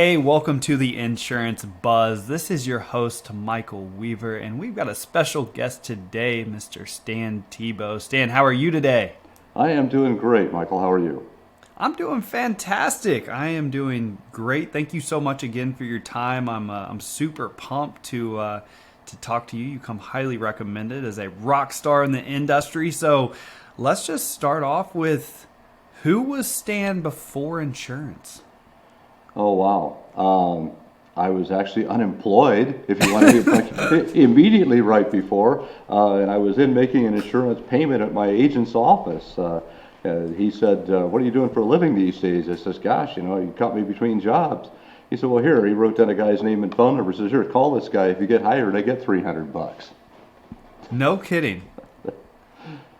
Hey, welcome to the Insurance Buzz. This is your host, Michael Weaver, and we've got a special guest today, Mr. Stan Tebow. Stan, how are you today? I am doing great, Michael. How are you? I'm doing fantastic. I am doing great. Thank you so much again for your time. I'm super pumped to talk to you. You come highly recommended as a rock star in the industry. So let's just start off with who was Stan before insurance? Oh, wow. I was actually unemployed, if you want to be like, immediately right before, and I was in making an insurance payment at my agent's office. He said, "What are you doing for a living these days?" I says, "Gosh, you caught me between jobs." He said, "Well, here." He wrote down a guy's name and phone number. He says, "Here, call this guy. If you get hired, I get $300." No kidding.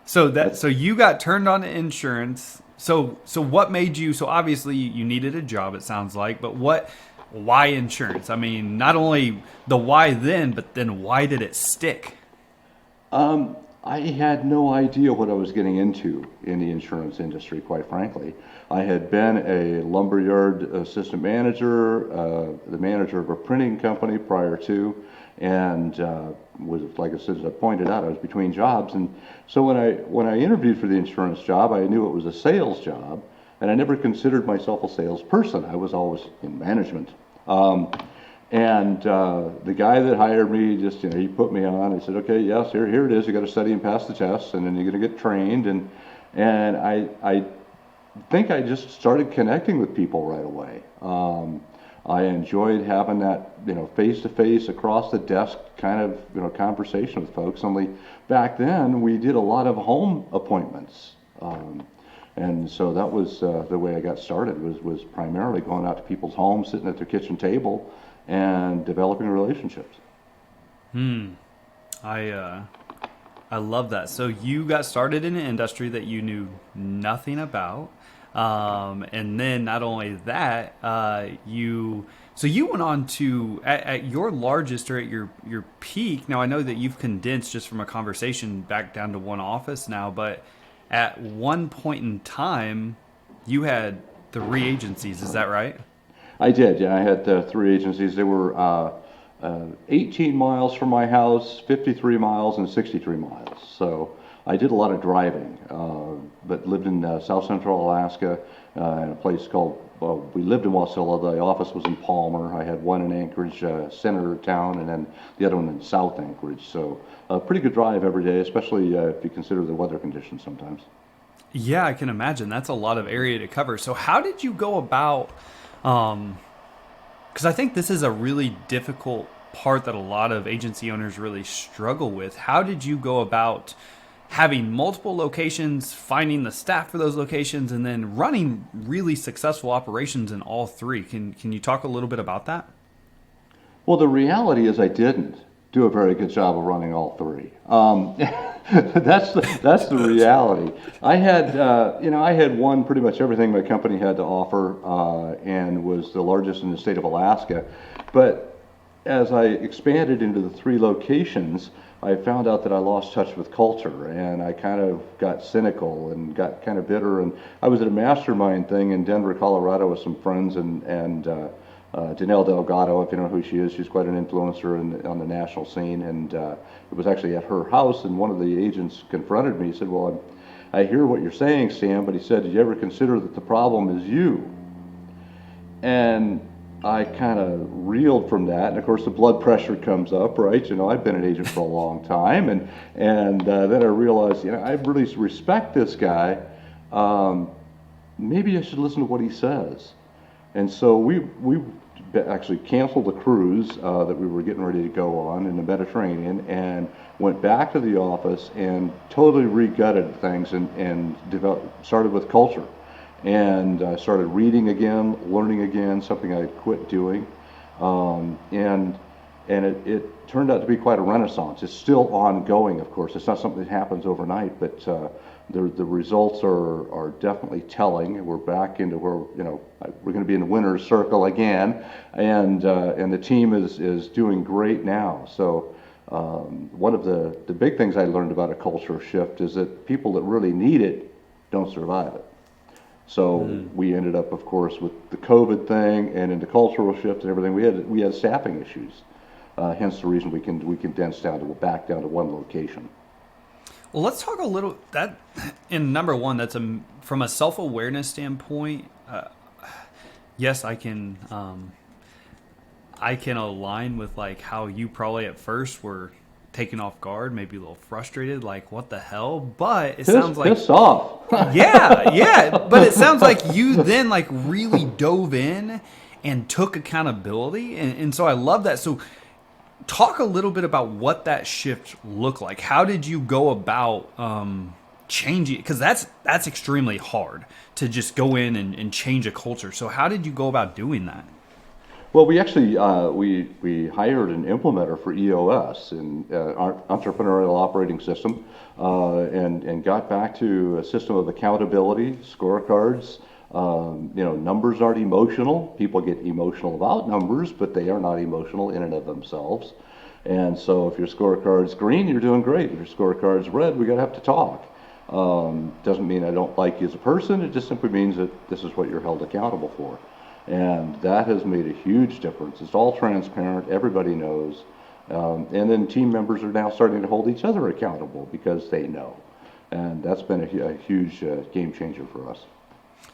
So you got turned on to insurance. So what made you? So obviously you needed a job. It sounds like, but why insurance? I mean, not only the why then, but then why did it stick? I had no idea what I was getting into in the insurance industry, quite frankly. I had been a lumberyard assistant manager, the manager of a printing company prior to, and was, like I said, as I pointed out, I was between jobs. And so when I interviewed for the insurance job, I knew it was a sales job, and I never considered myself a salesperson. I was always in management. And the guy that hired me just, he put me on. He said, "Okay, yes, here it is. You got to study and pass the tests, and then you're going to get trained." And I think I just started connecting with people right away. I enjoyed having that, face to face across the desk kind of, conversation with folks. Only back then we did a lot of home appointments. And so that was the way I got started, was primarily going out to people's homes, sitting at their kitchen table, and developing relationships. I love that. So you got started in an industry that you knew nothing about, and then not only that, you went on to at your largest or at your peak. Now I know that you've condensed just from a conversation back down to one office now, but at one point in time, you had 3 agencies. Is that right? I did, yeah. I had 3 agencies. They were 18 miles from my house, 53 miles, and 63 miles. So I did a lot of driving, but lived in South Central Alaska in a place called, well, we lived in Wasilla. The office was in Palmer. I had one in Anchorage, center of town, and then the other one in South Anchorage. So a pretty good drive every day, especially if you consider the weather conditions sometimes. Yeah, I can imagine. That's a lot of area to cover. So how did you go about? Because I think this is a really difficult part that a lot of agency owners really struggle with. How did you go about having multiple locations, finding the staff for those locations, and then running really successful operations in all three? Can you talk a little bit about that? Well, the reality is I didn't do a very good job of running all three. That's the reality. I had won pretty much everything my company had to offer, and was the largest in the state of Alaska. But as I expanded into the 3 locations, I found out that I lost touch with culture, and I kind of got cynical and got kind of bitter. And I was at a mastermind thing in Denver, Colorado, with some friends, and Danelle Delgado, if you know who she is, she's quite an influencer on the national scene. And it was actually at her house, and one of the agents confronted me. He said, "Well, I hear what you're saying, Sam," but he said, "Did you ever consider that the problem is you?" And I kind of reeled from that, and of course the blood pressure comes up, right? I've been an agent for a long time, and then I realized, I really respect this guy. Maybe I should listen to what he says. And so we actually canceled the cruise that we were getting ready to go on in the Mediterranean, and went back to the office and totally re-gutted things, and started with culture, and started reading again, learning again, something I had quit doing, and it turned out to be quite a renaissance. It's still ongoing, of course. It's not something that happens overnight, but the results are definitely telling. We're back into where we're going to be in the winner's circle again, and the team is doing great now. So one of the big things I learned about a culture shift is that people that really need it don't survive it. So we ended up, of course, with the COVID thing and in the cultural shift and everything, we had staffing issues. Hence the reason we condensed back down to one location. Well, let's talk a little that. In number one, that's from a self-awareness standpoint. Yes, I can align with like how you probably at first were taken off guard, maybe a little frustrated, like what the hell. But it sounds like pissed off. yeah. But it sounds like you then like really dove in and took accountability, and so I love that. So talk a little bit about what that shift looked like. How did you go about changing? Because that's extremely hard to just go in and change a culture. So how did you go about doing that? Well, we actually we hired an implementer for EOS and our entrepreneurial operating system, and got back to a system of accountability, scorecards. Numbers aren't emotional. People get emotional about numbers, but they are not emotional in and of themselves. And so, if your scorecard's green, you're doing great. If your scorecard's red, we gotta have to talk. Doesn't mean I don't like you as a person. It just simply means that this is what you're held accountable for. And that has made a huge difference. It's all transparent, everybody knows. And then team members are now starting to hold each other accountable because they know. And that's been a huge game changer for us.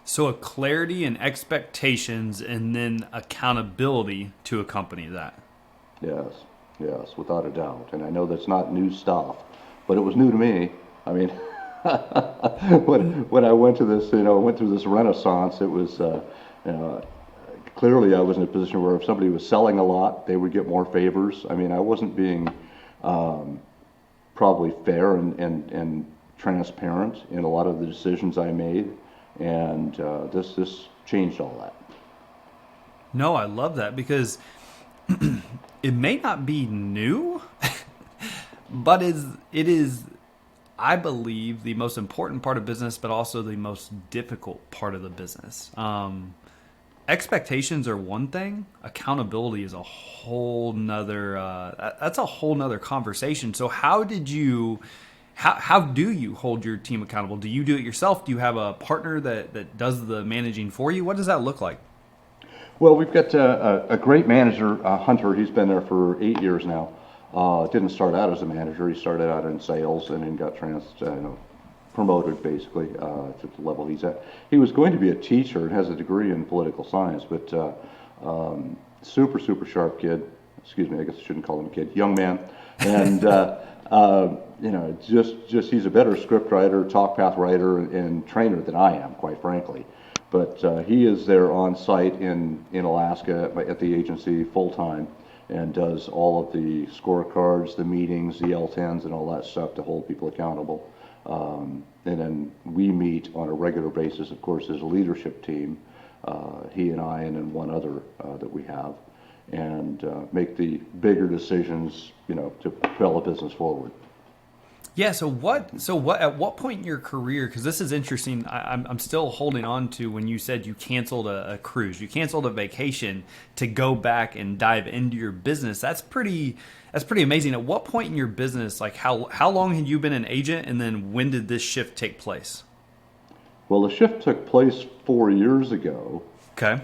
So a clarity and expectations and then accountability to accompany that. Yes, without a doubt. And I know that's not new stuff, but it was new to me. I mean, when I went to this, went through this renaissance, it was, clearly I was in a position where if somebody was selling a lot, they would get more favors. I mean, I wasn't being probably fair and transparent in a lot of the decisions I made, and this changed all that. No, I love that because it may not be new, but it is, I believe, the most important part of business, but also the most difficult part of the business. Expectations are one thing. Accountability is a whole nother. That's a whole nother conversation. So how do you hold your team accountable? Do you do it yourself? Do you have a partner that does the managing for you? What does that look like? Well, we've got a great manager, Hunter. He's been there for 8 years now. Didn't start out as a manager. He started out in sales and then got promoted basically to the level he's at. He was going to be a teacher and has a degree in political science, but super sharp kid. Excuse me, I guess I shouldn't call him a kid. Young man, and just he's a better script writer, talk path writer, and trainer than I am, quite frankly. But he is there on site in Alaska at the agency full time and does all of the scorecards, the meetings, the L10s, and all that stuff to hold people accountable. And then we meet on a regular basis, of course, as a leadership team, he and I, and then one other that we have, and make the bigger decisions, to propel a business forward. Yeah. So at what point in your career, because this is interesting, I'm still holding on to when you said you canceled a cruise, you canceled a vacation to go back and dive into your business. That's pretty amazing. At what point in your business, like how long had you been an agent, and then when did this shift take place? Well, the shift took place 4 years ago. Okay.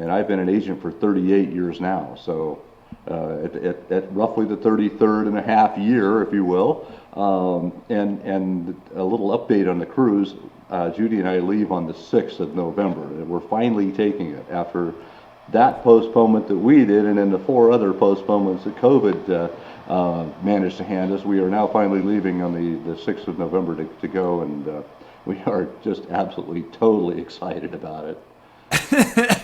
And I've been an agent for 38 years now. So at roughly the 33rd and a half year, if you will. And a little update on the cruise. Judy and I leave on the 6th of November, and we're finally taking it after that postponement that we did, and then the 4 other postponements that COVID managed to hand us. We are now finally leaving on the 6th of November to go, and we are just absolutely, totally excited about it.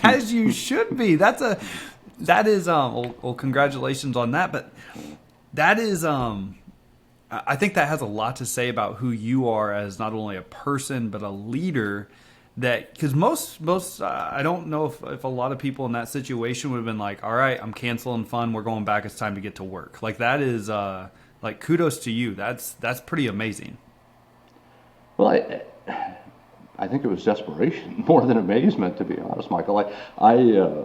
As you should be. That is well, congratulations on that, but that is I think that has a lot to say about who you are as not only a person but a leader. That because most I don't know if a lot of people in that situation would have been like, all right, I'm canceling fun, we're going back, it's time to get to work. Like that is like kudos to you. That's pretty amazing. Well, I think it was desperation more than amazement, to be honest, Michael. I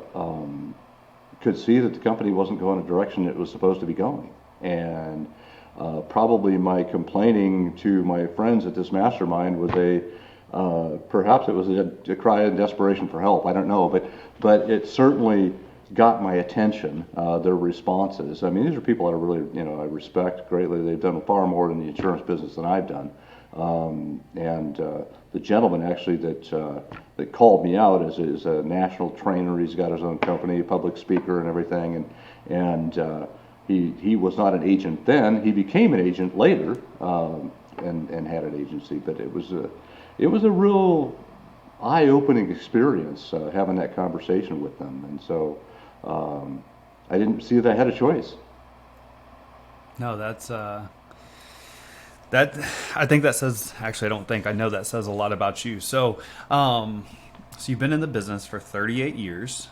could see that the company wasn't going a direction it was supposed to be going, and probably my complaining to my friends at this mastermind was a Perhaps it was a cry of desperation for help. I don't know, but it certainly got my attention. Their responses. I mean, these are people I really, I respect greatly. They've done far more in the insurance business than I've done. And the gentleman actually that called me out is a national trainer. He's got his own company, public speaker, and everything. And he was not an agent then. He became an agent later, and had an agency. But it was a real eye-opening experience having that conversation with them. And so I didn't see that I had a choice. No, that's that. I think that says. Actually, I don't think I know that says a lot about you. So, so you've been in the business for 38 years.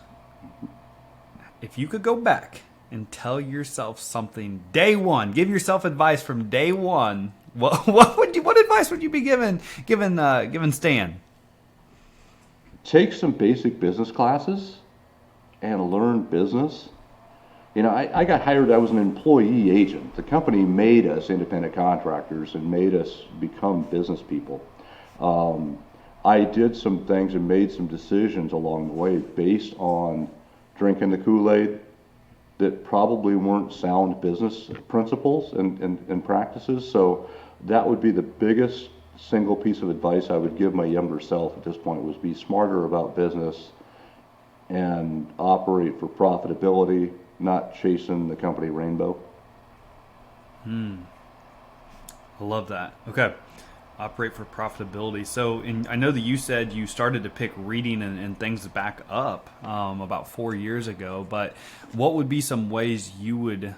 If you could go back and tell yourself something day one, give yourself advice from day one, what advice would you be given Stan? Take some basic business classes and learn business. I got hired, I was an employee agent. The company made us independent contractors and made us become business people. I did some things and made some decisions along the way based on drinking the Kool-Aid that probably weren't sound business principles and practices. So that would be the biggest single piece of advice I would give my younger self at this point, was be smarter about business and operate for profitability, not chasing the company rainbow. I love that. Okay. Operate for profitability. So I know that you said you started to pick reading and things back up about 4 years ago, but what would be some ways you would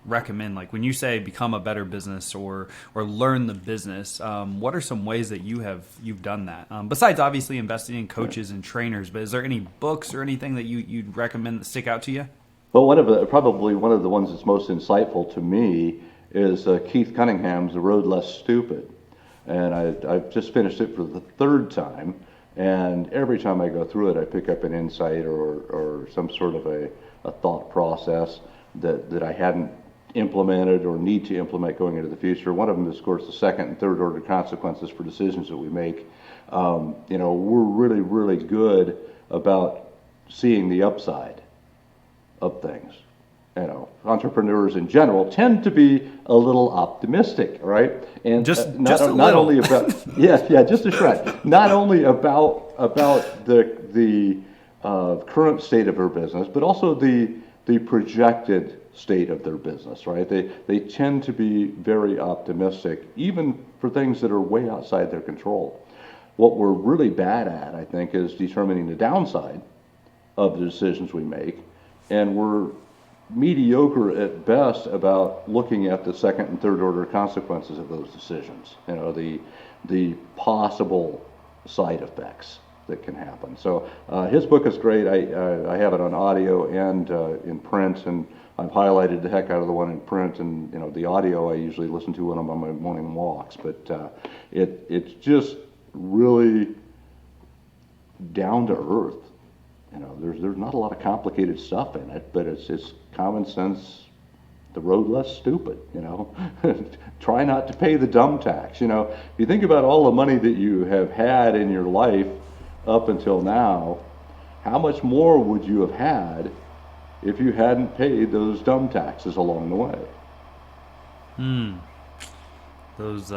recommend, when you say become a better business or learn the business, what are some ways that you've done that? Besides obviously investing in coaches and trainers, but is there any books or anything that you'd recommend that stick out to you? Well, probably one of the ones that's most insightful to me is Keith Cunningham's The Road Less Stupid. And I've just finished it for the third time, and every time I go through it, I pick up an insight or some sort of a thought process that I hadn't implemented or need to implement going into the future. One of them is, of course, the second and third order consequences for decisions that we make. We're really, really good about seeing the upside of things. Entrepreneurs in general tend to be a little optimistic, right? And not only about just a shred. Not only about the current state of their business, but also the projected state of their business, right? They tend to be very optimistic, even for things that are way outside their control. What we're really bad at, I think, is determining the downside of the decisions we make, and we're mediocre at best about looking at the second and third order consequences of those decisions. The possible side effects that can happen. So his book is great. I have it on audio and in print, and I've highlighted the heck out of the one in print, and the audio I usually listen to when I'm on my morning walks. But it's just really down to earth. There's not a lot of complicated stuff in it, but it's common sense. The road less stupid. Try not to pay the dumb tax. If you think about all the money that you have had in your life up until now, how much more would you have had if you hadn't paid those dumb taxes along the way? Those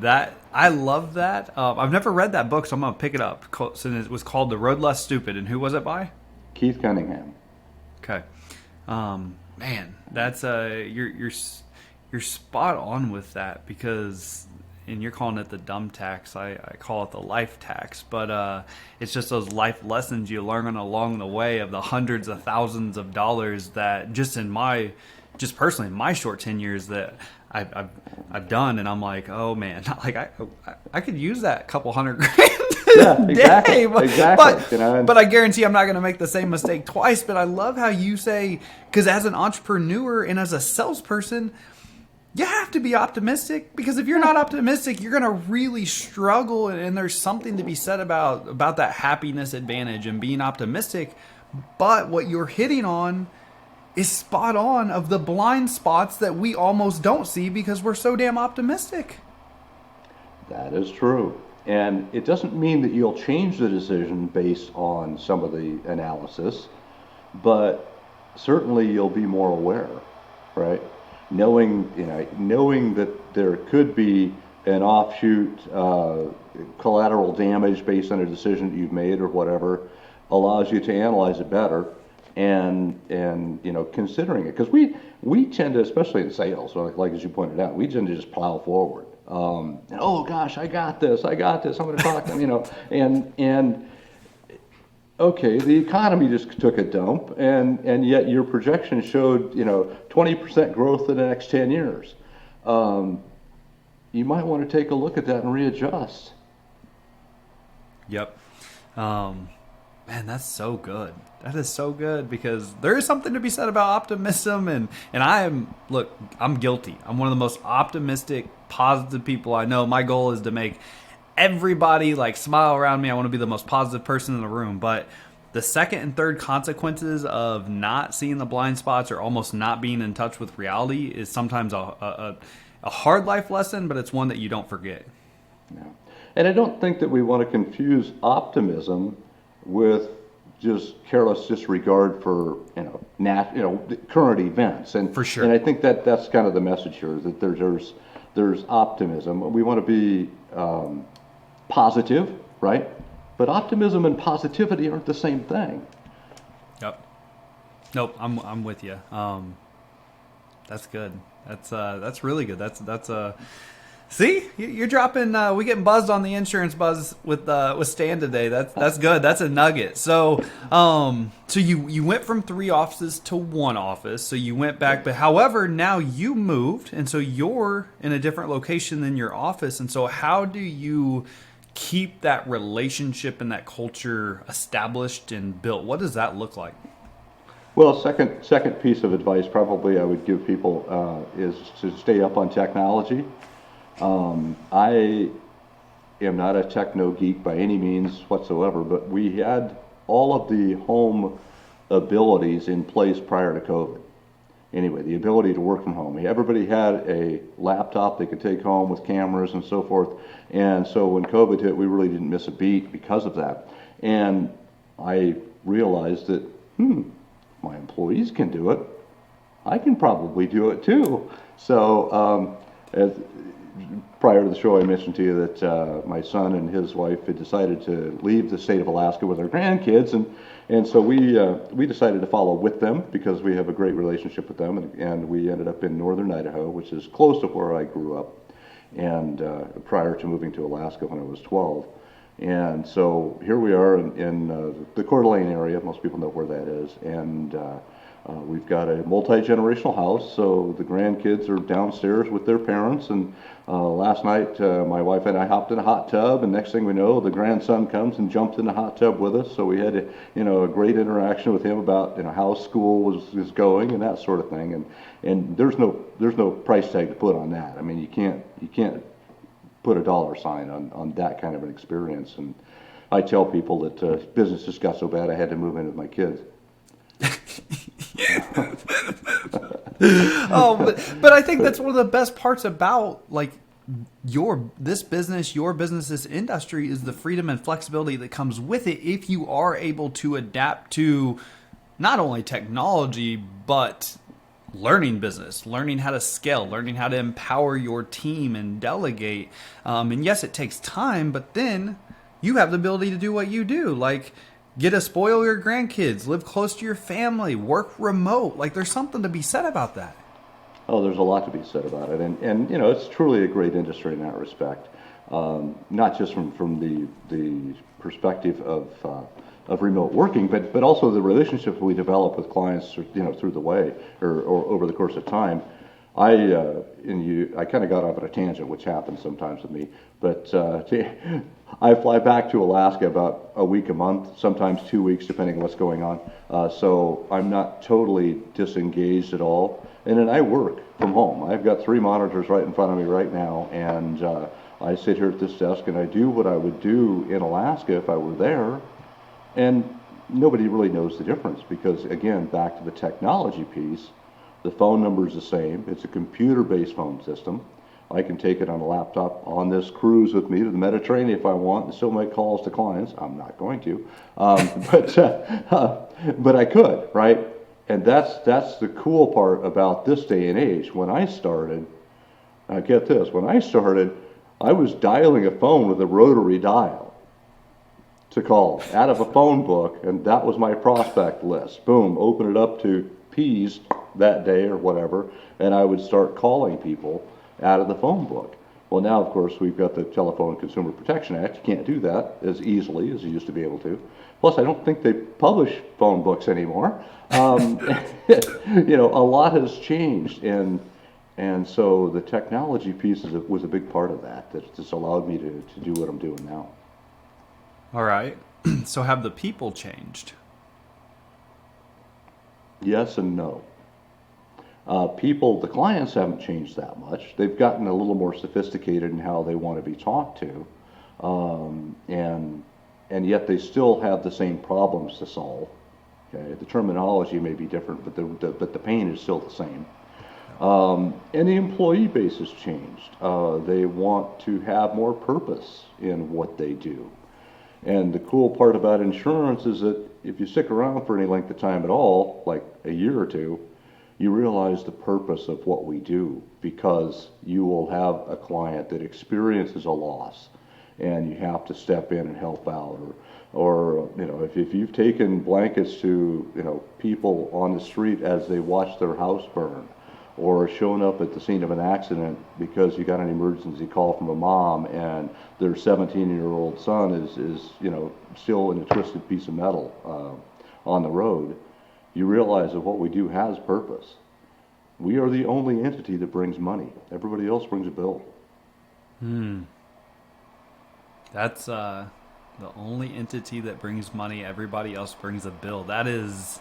that I love that. I've never read that book, so I'm gonna pick it up. So it was called The Road Less Stupid, and who was it by? Keith Cunningham. Okay, man, that's you're spot on with that, because, and you're calling it the dumb tax. I call it the life tax, but it's just those life lessons you learn along the way of the hundreds of thousands of dollars that just personally in my short 10 years that I've done, and I'm like, oh man, I could use that couple $100,000 a day, but I guarantee I'm not going to make the same mistake twice. But I love how you say, because as an entrepreneur and as a salesperson, you have to be optimistic, because if you're not optimistic, you're going to really struggle. And there's something to be said about that happiness advantage and being optimistic. But what you're hitting on is spot on, of the blind spots that we almost don't see because we're so damn optimistic. That is true. And it doesn't mean that you'll change the decision based on some of the analysis, but certainly you'll be more aware, right? Knowing that there could be an offshoot collateral damage based on a decision that you've made or whatever allows you to analyze it better and considering it because we tend to, especially in sales, so like as you pointed out, we tend to just plow forward. Oh gosh, I got this. I'm going to talk to them, and okay, the economy just took a dump, and yet your projection showed 20% growth in the next 10 years. You might want to take a look at that and readjust. Yep. Man, that's so good. That is so good because there is something to be said about optimism, and I'm guilty. I'm one of the most optimistic, positive people I know. My goal is to make everybody like smile around me. I want to be the most positive person in the room. But the second and third consequences of not seeing the blind spots or almost not being in touch with reality is sometimes a hard life lesson, but it's one that you don't forget. Yeah. And I don't think that we want to confuse optimism with just careless disregard for current events. And For sure. And I think that that's kind of the message here, that there's optimism. We want to be positive, right? But optimism and positivity aren't the same thing. Yep. Nope. I'm with you. That's good. That's really good. That's See, you're dropping. We getting buzzed on the insurance buzz with Stan today. That's good. That's a nugget. So you went from 3 offices to 1 office. So you went back, but however, now you moved, and so you're in a different location than your office. And so how do you keep that relationship and that culture established and built? What does that look like? Well, second piece of advice probably I would give people is to stay up on technology. I am not a techno geek by any means whatsoever, but we had all of the home abilities in place prior to COVID. Anyway, the ability to work from home. Everybody had a laptop they could take home with cameras and so forth. And so when COVID hit, we really didn't miss a beat because of that. And I realized that, my employees can do it. I can probably do it too. So prior to the show, I mentioned to you that my son and his wife had decided to leave the state of Alaska with their grandkids, and so we decided to follow with them because we have a great relationship with them, and we ended up in northern Idaho, which is close to where I grew up, and prior to moving to Alaska when I was 12. And so here we are in the Coeur d'Alene area. Most people know where that is, and we've got a multi-generational house, so the grandkids are downstairs with their parents. And last night, my wife and I hopped in a hot tub, and next thing we know, the grandson comes and jumped in the hot tub with us. So we had a great interaction with him about how school is going and that sort of thing. And there's no price tag to put on that. I mean, you can't put a dollar sign on that kind of an experience. And I tell people that business just got so bad I had to move in with my kids. But I think that's one of the best parts about like this business, this industry is the freedom and flexibility that comes with it if you are able to adapt to not only technology but learning business, learning how to scale, learning how to empower your team and delegate. And yes, it takes time, but then you have the ability to do what you do, like get to spoil your grandkids, live close to your family, work remote. Like there's something to be said about that. Oh, there's a lot to be said about it, and it's truly a great industry in that respect. Not just from the perspective of remote working, but also the relationships we develop with clients, through the way or over the course of time. I kind of got off at a tangent, which happens sometimes with me, but I fly back to Alaska about a week a month, sometimes 2 weeks, depending on what's going on. So I'm not totally disengaged at all. And then I work from home. I've got 3 monitors right in front of me right now, and I sit here at this desk and I do what I would do in Alaska if I were there. And nobody really knows the difference because, again, back to the technology piece, the phone number is the same. It's a computer-based phone system. I can take it on a laptop on this cruise with me to the Mediterranean if I want, and still make calls to clients. I'm not going to, but I could, right? And that's the cool part about this day and age. When I started, get this, when I started, I was dialing a phone with a rotary dial to call out of a phone book, and that was my prospect list. Boom, open it up to P's that day or whatever, and I would start calling people out of the phone book. Well, now, of course, we've got the Telephone Consumer Protection Act. You can't do that as easily as you used to be able to. Plus, I don't think they publish phone books anymore. A lot has changed, and so the technology piece was a big part of that. That just allowed me to do what I'm doing now. All right. So have the people changed? Yes and no. The clients haven't changed that much. They've gotten a little more sophisticated in how they want to be talked to, and yet they still have the same problems to solve. Okay, the terminology may be different, but the pain is still the same. And the employee base has changed. They want to have more purpose in what they do. And the cool part about insurance is that if you stick around for any length of time at all, like a year or two, you realize the purpose of what we do, because you will have a client that experiences a loss and you have to step in and help out, or if you've taken blankets to people on the street as they watch their house burn, or shown up at the scene of an accident because you got an emergency call from a mom and their 17-year-old son is still in a twisted piece of metal on the road, you realize that what we do has purpose. We are the only entity that brings money. Everybody else brings a bill. That's the only entity that brings money. Everybody else brings a bill. That's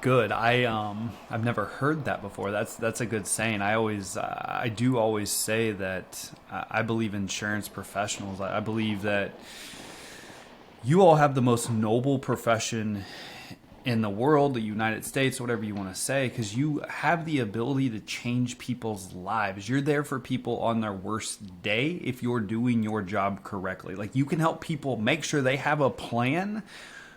good. I've never heard that before. That's a good saying. I do always say that I believe insurance professionals. I believe that you all have the most noble profession in the world, the United States, whatever you want to say, because you have the ability to change people's lives. You're there for people on their worst day if you're doing your job correctly. Like, you can help people make sure they have a plan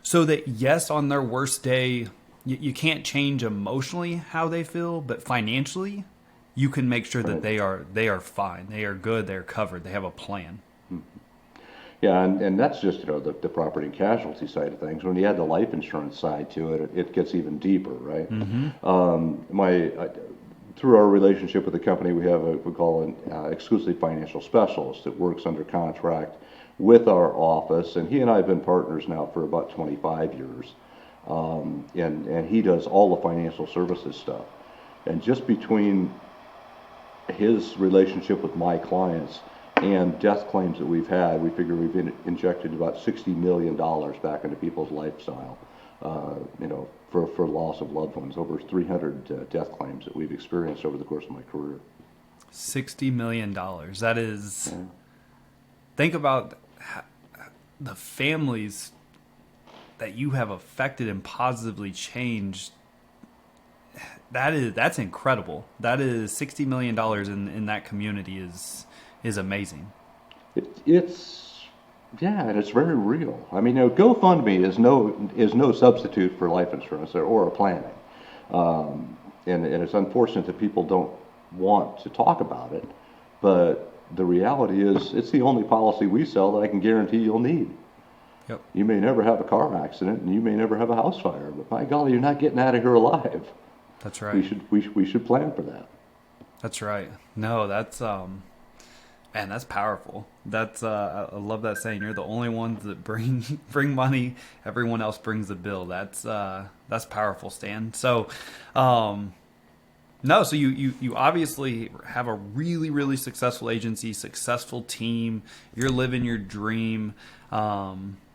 so that, yes, on their worst day, you can't change emotionally how they feel, but financially, you can make sure that they are fine, they are good, they're covered, they have a plan. Yeah, and that's just the property and casualty side of things. When you add the life insurance side to it, it gets even deeper, right? Through our relationship with the company, we have we call an exclusive financial specialist that works under contract with our office, and he and I have been partners now for about 25 years. And he does all the financial services stuff. And just between his relationship with my clients and death claims that we've had, we figure we've injected about $60 million back into people's lifestyle, for loss of loved ones. Over 300 death claims that we've experienced over the course of my career. $60 million. That is, think about the families that you have affected and positively changed. That's incredible. That is $60 million in that community is amazing. And it's very real. I mean, GoFundMe is no substitute for life insurance or planning, and it's unfortunate that people don't want to talk about it. But the reality is, it's the only policy we sell that I can guarantee you'll need. Yep. You may never have a car accident, and you may never have a house fire, but by golly, you're not getting out of here alive. That's right. We should plan for that. That's right. No, that's man, that's powerful. That's I love that saying. You're the only ones that bring money. Everyone else brings the bill. That's powerful, Stan. So, no, so you obviously have a really, really successful agency, successful team. You're living your dream.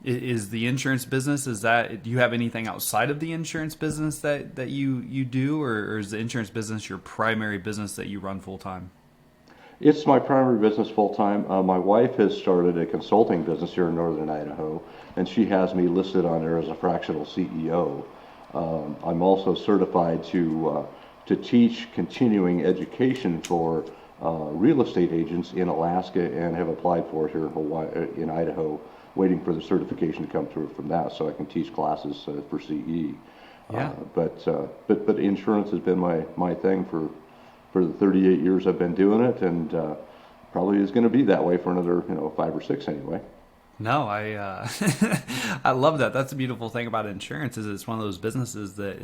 Is the insurance business, do you have anything outside of the insurance business that you do, or is the insurance business your primary business that you run full time? It's my primary business full time. My wife has started a consulting business here in northern Idaho, and she has me listed on there as a fractional CEO. I'm also certified to teach continuing education for real estate agents in Alaska and have applied for it here in Hawaii, in Idaho, waiting for the certification to come through from that so I can teach classes for CE. Yeah. But insurance has been my thing for the 38 years I've been doing it, and probably is going to be that way for another 5 or 6 anyway. No, I love that. That's the beautiful thing about insurance is it's one of those businesses that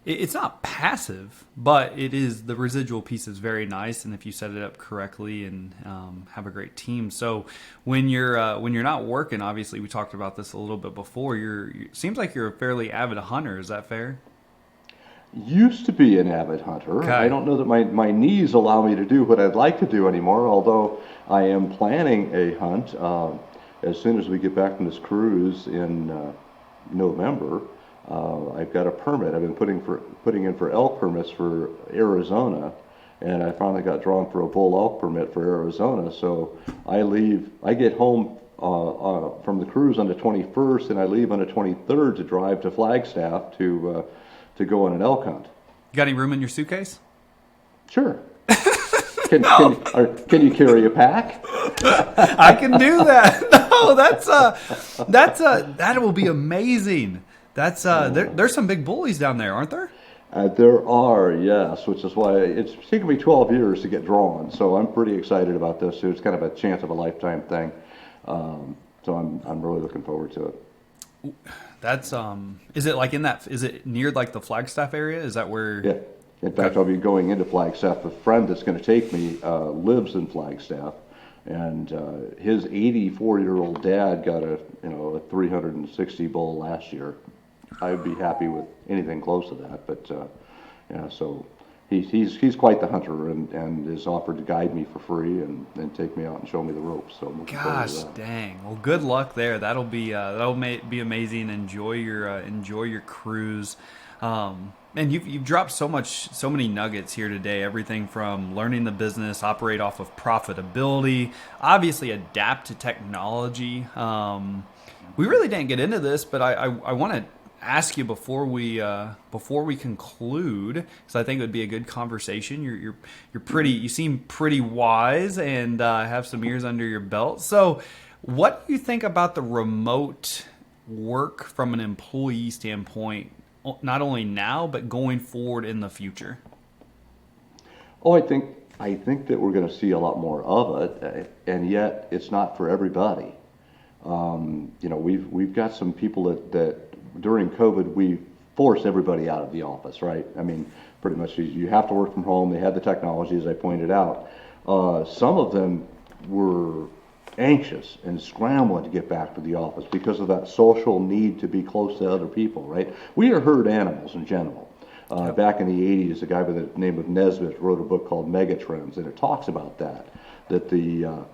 it's not passive, but it is the residual piece is very nice, and if you set it up correctly and have a great team. So when you're not working, obviously we talked about this a little bit before. Seems like you're a fairly avid hunter. Is that fair? Used to be an avid hunter. I Okay. don't know that my knees allow me to do what I'd like to do anymore, although I am planning a hunt as soon as we get back from this cruise in November. I've got a permit. I've been putting in for elk permits for Arizona, and I finally got drawn for a bull elk permit for Arizona. So I get home from the cruise on the 21st, and I leave on the 23rd to drive to Flagstaff to go on an elk hunt. You got any room in your suitcase? Sure. Can you carry a pack? I can do that. No, that will be amazing. There's some big bullies down there, aren't there? There are, yes, which is why it's taken me 12 years to get drawn. So I'm pretty excited about this. It's kind of a chance of a lifetime thing. So I'm really looking forward to it. That's is it like is it near like the Flagstaff area? Is that where? Yeah. In fact, I'll be going into Flagstaff. A friend that's going to take me lives in Flagstaff, and his 84-year-old dad got a 360 bull last year. I'd be happy with anything close to that, but yeah. So he's quite the hunter, and is offered to guide me for free and take me out and show me the ropes. So I'm looking forward to Gosh, that. dang. Well, good luck there. That'll be amazing. Enjoy your cruise. And you've dropped so many nuggets here today. Everything from learning the business, operate off of profitability, obviously adapt to technology. We really didn't get into this, but I want to ask you before we conclude, because I think it would be a good conversation. You seem pretty wise and have some years under your belt. So, what do you think about the remote work from an employee standpoint? Not only now, but going forward in the future. Oh, I think that we're going to see a lot more of it, and yet it's not for everybody. We've got some people that during COVID we forced everybody out of the office, right? I mean, pretty much you have to work from home. They had the technology, as I pointed out. Some of them were anxious and scrambling to get back to the office because of that social need to be close to other people, right? We are herd animals in general. Back in the 80s, a guy by the name of Nesbitt wrote a book called Megatrends, and it talks about that the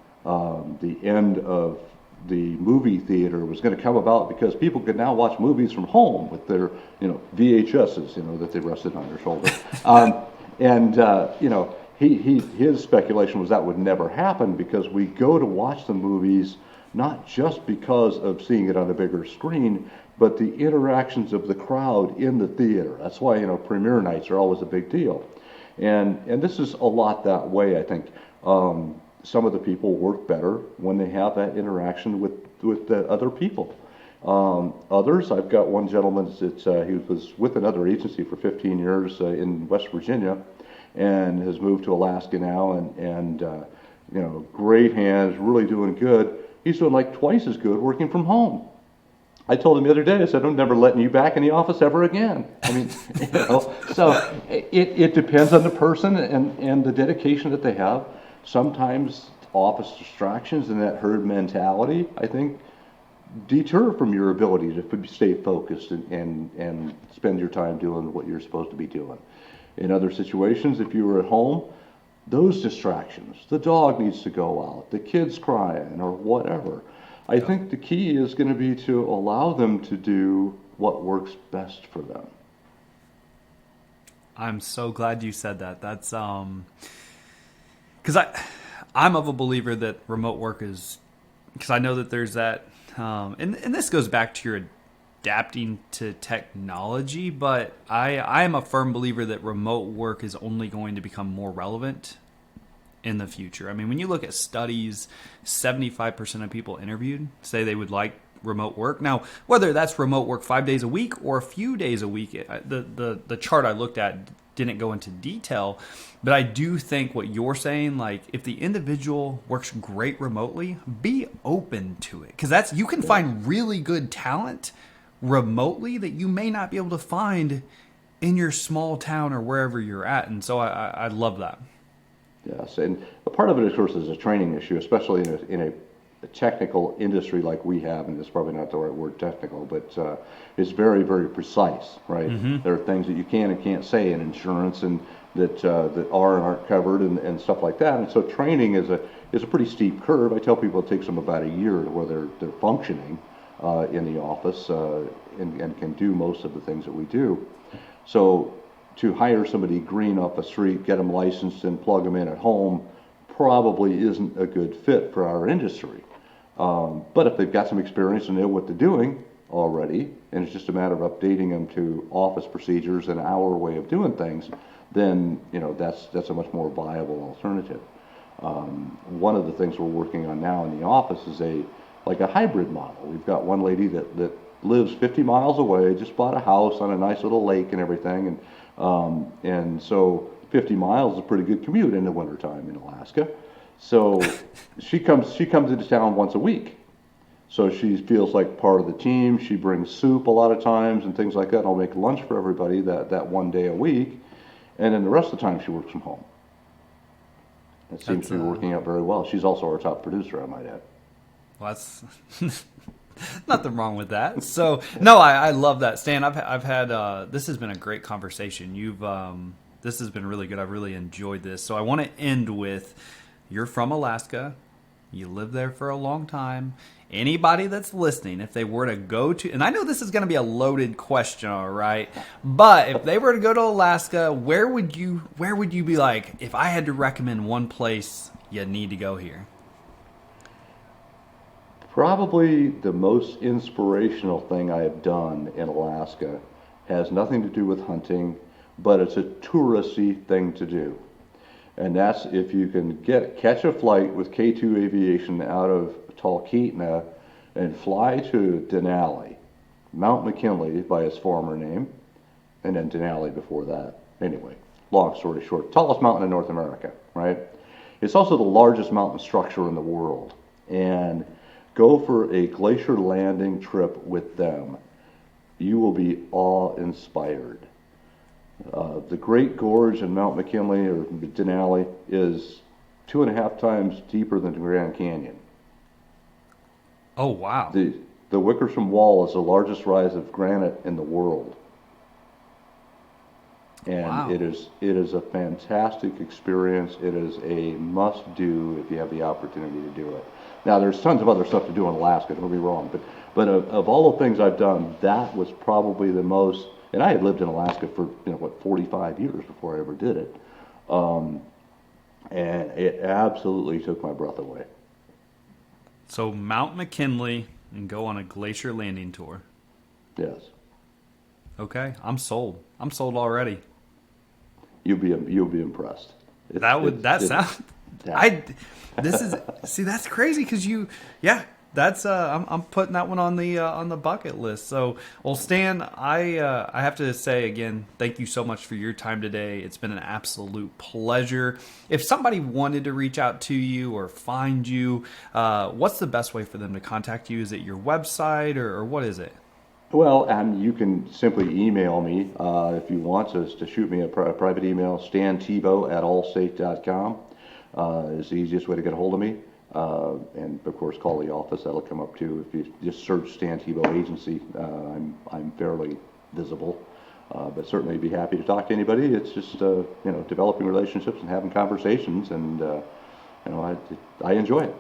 end of the movie theater was going to come about because people could now watch movies from home with their, VHSs, that they rested on their shoulder. And his speculation was that would never happen because we go to watch the movies not just because of seeing it on a bigger screen, but the interactions of the crowd in the theater. That's why premiere nights are always a big deal, and this is a lot that way. I think some of the people work better when they have that interaction with the other people. Others, I've got one gentleman that he was with another agency for 15 years in West Virginia, and has moved to Alaska now, and great hands, really doing good. He's doing like twice as good working from home. I told him the other day, I said, I'm never letting you back in the office ever again. I mean, so it depends on the person and the dedication that they have. Sometimes office distractions and that herd mentality, I think, deter from your ability to stay focused and spend your time doing what you're supposed to be doing. In other situations, if you were at home, those distractions, the dog needs to go out, the kid's crying, or whatever. I think the key is going to be to allow them to do what works best for them. I'm so glad you said that. That's because I'm of a believer that remote work is, because I know that there's that, and this goes back to your adapting to technology, but I am a firm believer that remote work is only going to become more relevant in the future. I mean, when you look at studies, 75% of people interviewed say they would like remote work. Now, whether that's remote work 5 days a week or a few days a week, the chart I looked at didn't go into detail, but I do think what you're saying, like if the individual works great remotely, be open to it, because that's, you can find really good talent remotely that you may not be able to find in your small town or wherever you're at. And so I love that. Yes, and a part of it, of course, is a training issue, especially in a technical industry like we have, and it's probably not the right word, technical, but it's very, very precise, right? Mm-hmm. There are things that you can and can't say in insurance, and that are and aren't covered, and stuff like that. And so training is a pretty steep curve. I tell people it takes them about a year where they're functioning in the office and can do most of the things that we do. So to hire somebody green off the street, get them licensed, and plug them in at home probably isn't a good fit for our industry. But if they've got some experience and know what they're doing already, and it's just a matter of updating them to office procedures and our way of doing things, then that's a much more viable alternative. One of the things we're working on now in the office is a hybrid model. We've got one lady that lives 50 miles away, just bought a house on a nice little lake and everything, and so 50 miles is a pretty good commute in the wintertime in Alaska. So she comes into town once a week. So she feels like part of the team. She brings soup a lot of times and things like that. I'll make lunch for everybody that one day a week. And then the rest of the time she works from home. It seems to be working out very well. She's also our top producer, I might add. Well, that's nothing wrong with that. So, no, I love that. Stan, I've had, this has been a great conversation. This has been really good. I've really enjoyed this. So I want to end with, you're from Alaska. You lived there for a long time. Anybody that's listening, if they were to go to, and I know this is going to be a loaded question, all right, but if they were to go to Alaska, where would you be like, if I had to recommend one place, you need to go here? Probably the most inspirational thing I have done in Alaska has nothing to do with hunting, but it's a touristy thing to do. And that's if you can catch a flight with K2 Aviation out of Talkeetna and fly to Denali, Mount McKinley by its former name, and then Denali before that. Anyway, long story short, tallest mountain in North America, right? It's also the largest mountain structure in the world. And go for a glacier landing trip with them. You will be awe-inspired. The Great Gorge in Mount McKinley or Denali is 2.5 times deeper than the Grand Canyon. Oh, wow. The Wickersham Wall is the largest rise of granite in the world. And wow. It is a fantastic experience. It is a must-do if you have the opportunity to do it. Now, there's tons of other stuff to do in Alaska, don't be wrong, but of all the things I've done, that was probably the most. And I had lived in Alaska for 45 years before I ever did it, and it absolutely took my breath away. So Mount McKinley and go on a glacier landing tour. Yes. Okay, I'm sold. I'm sold already. You'll be impressed. That's crazy because I'm putting that one on the bucket list. So, well, Stan, I have to say again, thank you so much for your time today. It's been an absolute pleasure. If somebody wanted to reach out to you or find you, what's the best way for them to contact you? Is it your website or what is it? Well, you can simply email me if you want to shoot me a private email. stantebow@allstate.com is the easiest way to get a hold of me. And of course, call the office. That'll come up too. If you just search Stan Tebow Agency, I'm fairly visible. But certainly be happy to talk to anybody. It's just developing relationships and having conversations, and I enjoy it.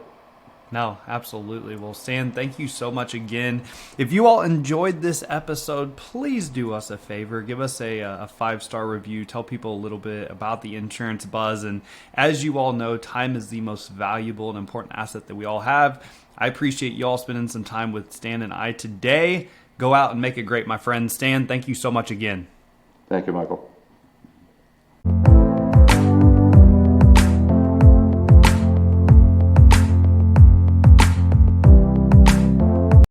No, absolutely. Well, Stan, thank you so much again. If you all enjoyed this episode, please do us a favor. Give us a 5-star review. Tell people a little bit about the insurance buzz. And as you all know, time is the most valuable and important asset that we all have. I appreciate you all spending some time with Stan and I today. Go out and make it great, my friend. Stan, thank you so much again. Thank you, Michael.